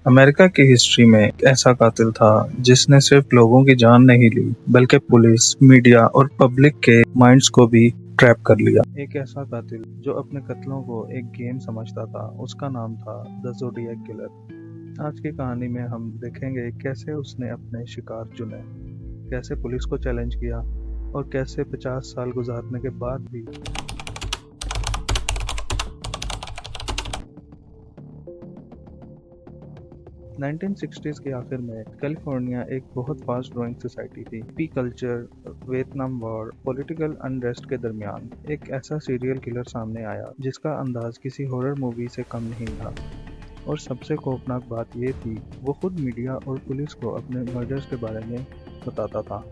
America की history में एक ऐसा कातिल था जिसने सिर्फ लोगों की जान नहीं ली बल्कि पुलिस, मीडिया और पब्लिक के माइंड्स को भी ट्रैप कर लिया। एक ऐसा कातिल जो अपने कत्लों को एक गेम समझता था, उसका नाम था द ज़ोडिएक किलर। आज की कहानी में हम देखेंगे कैसे उसने अपने शिकार चुने, कैसे पुलिस को चैलेंज किया और कैसे 50 साल गुजारने के बाद भी 1960s के आखिर में कैलिफोर्निया एक बहुत फास्ट ग्रोइंग सोसाइटी थी। P culture, Vietnam war, political unrest के दरमियान एक ऐसा सीरियल किलर सामने आया जिसका अंदाज किसी हॉरर मूवी से कम नहीं था। और सबसे खौफनाक बात ये थी, वो खुद मीडिया और पुलिस को अपने मर्डर्स के बारे में बताता था।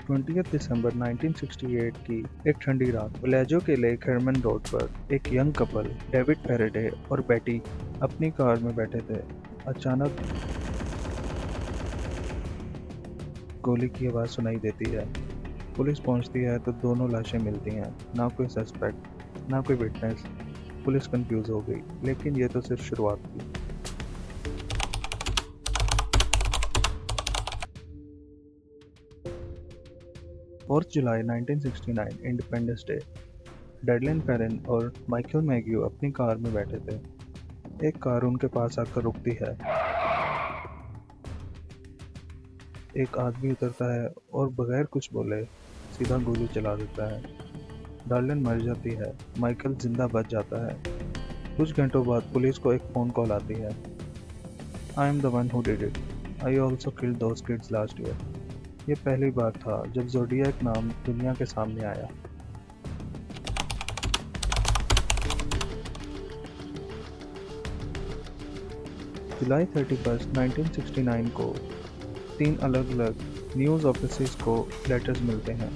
20 दिसंबर 1968 की एक ठंडी रात वलेजो के लेक हरमन रोड पर एक यंग कपल डेविड फेरेडे और बेटी अपनी कार में बैठे थे। अचानक गोली की आवाज़ सुनाई देती है। पुलिस पहुंचती है तो दोनों लाशें मिलती हैं। ना कोई सस्पेक्ट, ना कोई विटनेस। पुलिस कंफ्यूज हो गई, लेकिन ये तो सिर्फ शुरुआत थी। जुलाई 4 1969 इंडिपेंडेंस डे। डेडलिन फेरन और माइकल मैग्यू अपनी कार में बैठे थे। एक कार उनके पास आकर रुकती है। एक आदमी उतरता है और बगैर कुछ बोले सीधा गोली चला देता है। डार्लिन मर जाती है, माइकल जिंदा बच जाता है। कुछ घंटों बाद पुलिस को एक फ़ोन कॉल आती है। I am the one who did it. I also killed those kids last year. ये पहली बार था जब ज़ोडिएक नाम दुनिया के सामने आया। जुलाई 31, 1969 को 3 अलग-अलग न्यूज़ ऑफिसेज को लेटर्स मिलते हैं।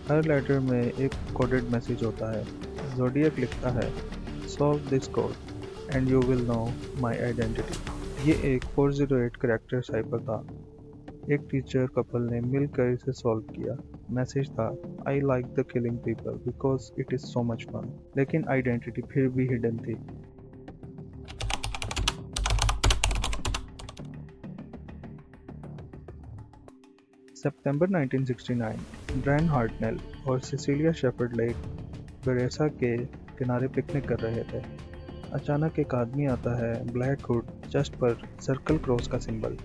हर लेटर में एक कोडेड मैसेज होता है। ज़ोडिएक लिखता है, solve this code and you will know my identity. ये एक 408 करैक्टर साइफर था। एक टीचर कपल ने मिलकर इसे सॉल्व किया। मैसेज था, I like the killing people because it is so much fun. लेकिन आइडेंटिटी फिर भी हिडन थी। सितंबर 1969, ब्रायन हार्टनेल और सिसिलिया शेफर्ड लेक बेरेसा के किनारे पिकनिक कर रहे थे। अचानक एक आदमी आता है, ब्लैक हुड, चेस्ट पर सर्कल क्रॉस का सिंबल।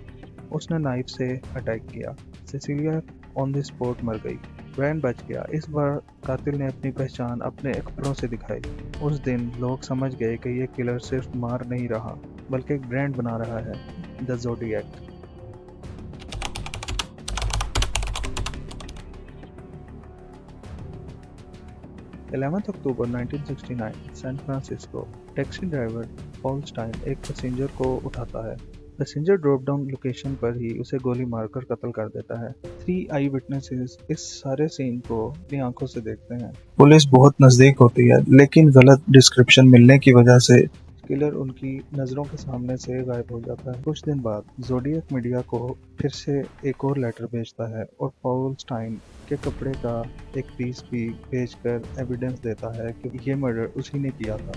उसने नाइफ से अटैक किया। सिसिलिया ऑन द स्पॉट मर गई। ब्रायन बच गया। इस बार कातिल ने अपनी पहचान अपने कपड़ों से दिखाई। उस दिन लोग समझ गए कि ये किलर सिर्फ मार नहीं रहा बल्कि एक ब्रांड बना रहा है, द ज़ोडिएक। अक्टूबर 1969, San Francisco. Taxi driver Paul Stine एक पैसेंजर को उठाता है। पैसेंजर ड्रॉप डाउन लोकेशन पर ही उसे गोली मारकर कत्ल कर देता है। 3 आई विटनेसेस इस सारे सीन को अपनी आंखों से देखते हैं। पुलिस बहुत नजदीक होती है, लेकिन गलत डिस्क्रिप्शन मिलने की वजह से किलर उनकी नज़रों के सामने से गायब हो जाता है। कुछ दिन बाद ज़ोडिएक मीडिया को फिर से एक और लेटर भेजता है और पॉल स्टाइन के कपड़े का एक पीस भी भेजकर एविडेंस देता है कि ये मर्डर उसी ने किया था।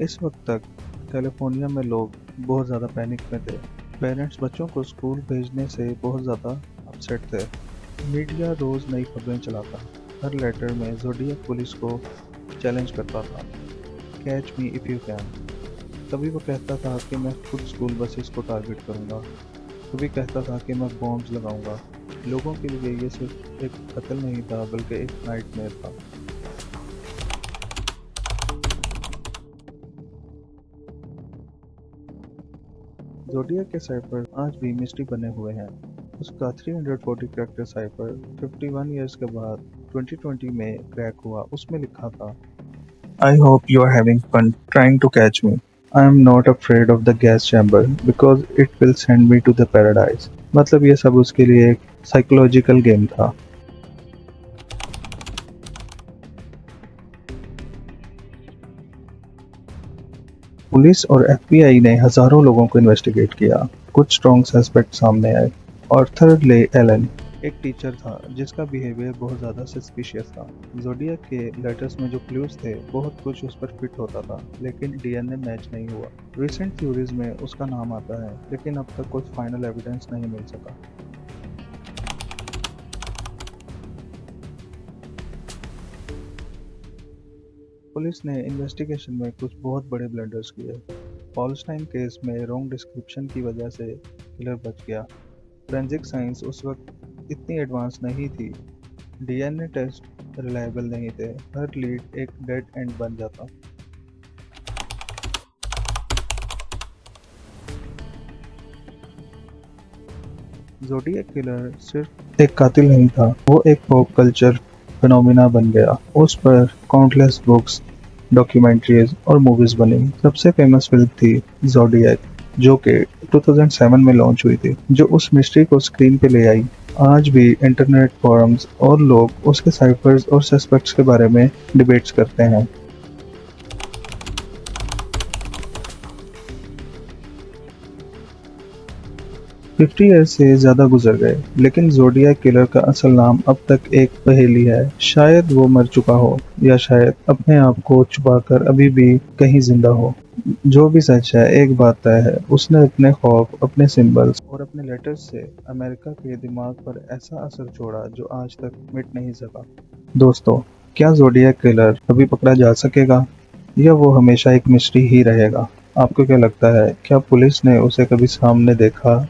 इस वक्त तक कैलिफोर्निया में लोग बहुत ज़्यादा पैनिक में थे। पेरेंट्स बच्चों को स्कूल भेजने से बहुत ज़्यादा अपसेट थे। मीडिया रोज़ नई खबरें चलाता। हर लेटर में ज़ोडिएक पुलिस को चैलेंज करता था, catch me if you can. कभी वो कहता था कि मैं खुद स्कूल बसेस को टारगेट करूँगा, कभी कहता था कि मैं बॉम्ब्स लगाऊंगा। लोगों के लिए ये सिर्फ एक कत्ल नहीं था बल्कि एक नाइटमेयर था। ज़ोडिएक के साइफर आज भी मिस्ट्री बने हुए हैं। उसका 340 कैरेक्टर साइफर 51 ईयर्स के बाद 2020 में क्रैक हुआ। उसमें लिखा था, I hope you are having fun trying to catch me. I am not afraid of the gas chamber because it will send me to the paradise. मतलब ये सब उसके लिए एक साइकोलॉजिकल गेम था। पुलिस और एफबीआई ने हजारों लोगों को इन्वेस्टिगेट किया। कुछ स्ट्रॉन्ग सस्पेक्ट सामने आए, आर्थर ले एलन एक टीचर था जिसका बिहेवियर बहुत ज़्यादा सस्पिशियस था। ज़ोडिएक के लेटर्स में जो क्लूज थे बहुत कुछ उस पर फिट होता था, लेकिन डीएनए मैच नहीं हुआ। रिसेंट थ्योरीज में उसका नाम आता है, लेकिन अब तक कुछ फाइनल एविडेंस नहीं मिल सका। पुलिस ने इन्वेस्टिगेशन में कुछ बहुत बड़े ब्लंडर्स किए। पॉलस्टाइन केस में रॉन्ग डिस्क्रिप्शन की वजह से किलर बच गया। फोरेंसिक साइंस उस वक्त इतनी एडवांस नहीं थी। डीएनए टेस्ट रिलायबल नहीं थे। हर लीड एक डेड एंड बन जाता। ज़ोडिएक किलर सिर्फ एक कातिल नहीं था, वो एक पॉप कल्चर फिनोमिना बन गया। उस पर काउंटलेस बुक्स, डॉक्यूमेंट्रीज और मूवीज बनी। सबसे फेमस फिल्म थी ज़ोडिएक, जो कि 2007 में लॉन्च हुई थी, जो उस मिस्ट्री को स्क्रीन पे ले आई। आज भी इंटरनेट फोरम्स और लोग उसके साइफर्स और सस्पेक्ट्स के बारे में डिबेट्स करते हैं। 50 ईयर्स से ज़्यादा गुजर गए, लेकिन ज़ोडिएक किलर का असल नाम अब तक एक पहेली है। शायद वो मर चुका हो, या शायद अपने आप को छुपाकर अभी भी कहीं जिंदा हो। जो भी सच है, एक बात तय है, उसने अपने खौफ, अपने सिंबल्स और अपने लेटर्स से अमेरिका के दिमाग पर ऐसा असर छोड़ा जो आज तक मिट नहीं सका। दोस्तों, क्या ज़ोडिएक किलर कभी पकड़ा जा सकेगा, या वो हमेशा एक मिस्ट्री ही रहेगा? आपको क्या लगता है, क्या पुलिस ने उसे कभी सामने देखा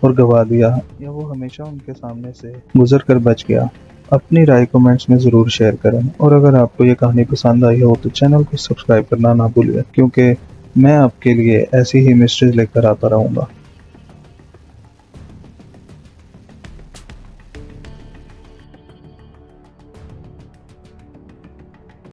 और गवा दिया, या वो हमेशा उनके सामने से गुजर कर बच गया? अपनी राय कमेंट्स में ज़रूर शेयर करें, और अगर आपको ये कहानी पसंद आई हो तो चैनल को सब्सक्राइब करना ना भूलिए, क्योंकि मैं आपके लिए ऐसी ही मिस्ट्रीज लेकर आता रहूँगा।